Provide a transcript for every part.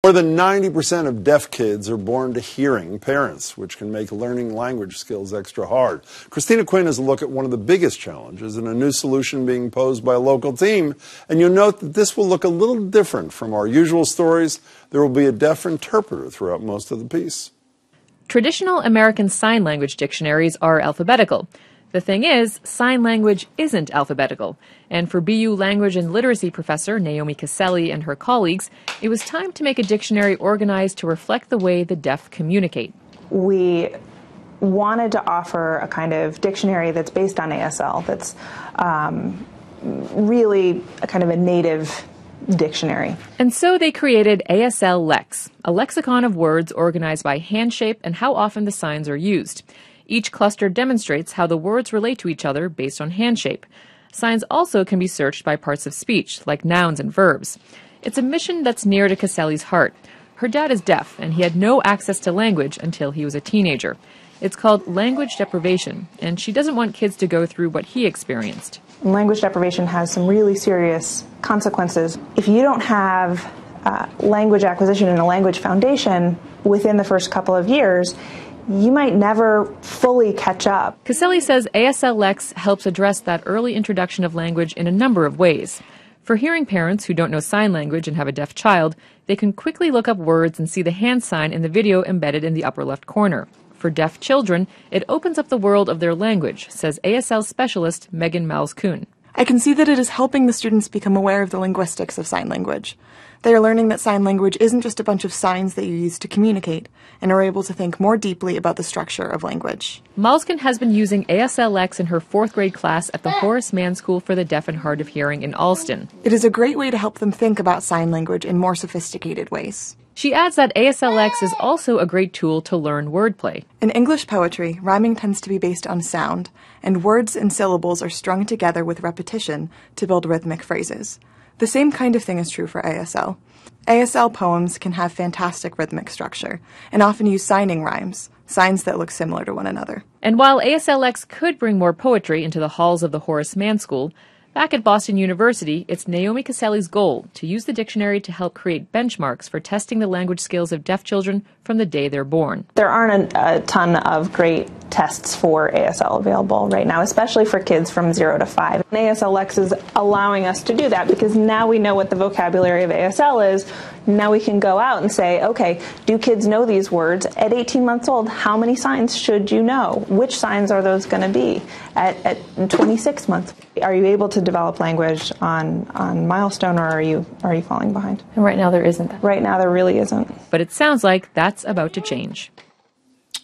More than 90% of deaf kids are born to hearing parents, which can make learning language skills extra hard. Christina Quinn has a look at one of the biggest challenges and a new solution being posed by a local team. And you'll note that this will look a little different from our usual stories. There will be a deaf interpreter throughout most of the piece. Traditional American Sign Language dictionaries are alphabetical. The thing is, sign language isn't alphabetical. And for BU language and literacy professor Naomi Caselli and her colleagues, it was time to make a dictionary organized to reflect the way the deaf communicate. We wanted to offer a kind of dictionary that's based on ASL, that's really a kind of a native dictionary. And so they created ASL-LEX, a lexicon of words organized by hand shape and how often the signs are used. Each cluster demonstrates how the words relate to each other based on hand shape. Signs also can be searched by parts of speech, like nouns and verbs. It's a mission that's near to Caselli's heart. Her dad is deaf, and he had no access to language until he was a teenager. It's called language deprivation, and she doesn't want kids to go through what he experienced. Language deprivation has some really serious consequences. If you don't have language acquisition and a language foundation within the first couple of years, you might never fully catch up. Caselli says ASL-LEX helps address that early introduction of language in a number of ways. For hearing parents who don't know sign language and have a deaf child, they can quickly look up words and see the hand sign in the video embedded in the upper left corner. For deaf children, it opens up the world of their language, says ASL specialist Megan Malz-Kuhn. I can see that it is helping the students become aware of the linguistics of sign language. They are learning that sign language isn't just a bunch of signs that you use to communicate, and are able to think more deeply about the structure of language. Malz-Kuhn has been using ASL-LEX in her 4th grade class at the Horace Mann School for the Deaf and Hard of Hearing in Alston. It is a great way to help them think about sign language in more sophisticated ways. She adds that ASL-LEX is also a great tool to learn wordplay. In English poetry, rhyming tends to be based on sound, and words and syllables are strung together with repetition to build rhythmic phrases. The same kind of thing is true for ASL. ASL poems can have fantastic rhythmic structure, and often use signing rhymes, signs that look similar to one another. And while ASL-LEX could bring more poetry into the halls of the Horace Mann School, back at Boston University, it's Naomi Caselli's goal to use the dictionary to help create benchmarks for testing the language skills of deaf children from the day they're born. There aren't a ton of great tests for ASL available right now, especially for kids from 0 to 5. And ASL-LEX is allowing us to do that because now we know what the vocabulary of ASL is. Now we can go out and say, okay, do kids know these words? At 18 months old, how many signs should you know? Which signs are those going to be? At 26 months, are you able to develop language on milestone, or are you falling behind? And right now there isn't that. Right now there really isn't. But it sounds like that's about to change.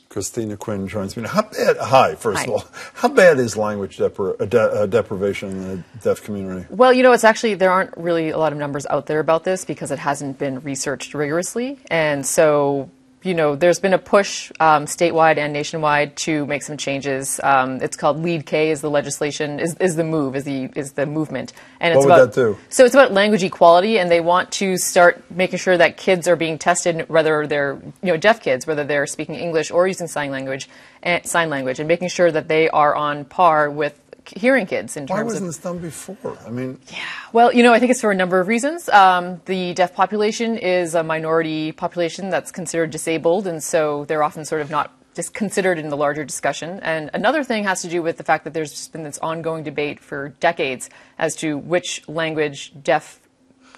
Christina Quinn joins me. Hi, first of all. How bad is language deprivation in the deaf community? Well, you know, it's actually, there aren't really a lot of numbers out there about this because it hasn't been researched rigorously. And so, you know, there's been a push statewide and nationwide to make some changes. It's called Lead K is the legislation, is the movement. And it's what would that do? So it's about language equality, and they want to start making sure that kids are being tested, whether they're, you know, deaf kids, whether they're speaking English or using sign language, and making sure that they are on par with hearing kids in terms of... Why wasn't this done before? I mean... Yeah, well, you know, I think it's for a number of reasons. The deaf population is a minority population that's considered disabled, and so they're often sort of not just considered in the larger discussion. And another thing has to do with the fact that there's just been this ongoing debate for decades as to which language deaf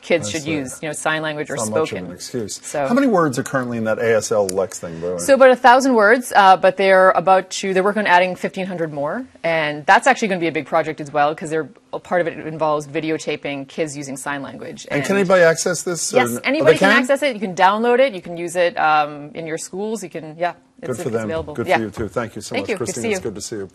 kids should use, you know, sign language or spoken. Not much of an excuse. So, how many words are currently in that ASL-LEX thing, by the way? So about 1,000 words, but they're working on adding 1,500 more, and that's actually going to be a big project as well because part of it involves videotaping kids using sign language. And can anybody access this? Yes, anybody can access it. You can download it. You can use it in your schools. You can, yeah, Good for them. Available. Good for you too. Thank you so much, Thank you. Christine. It's good to see you.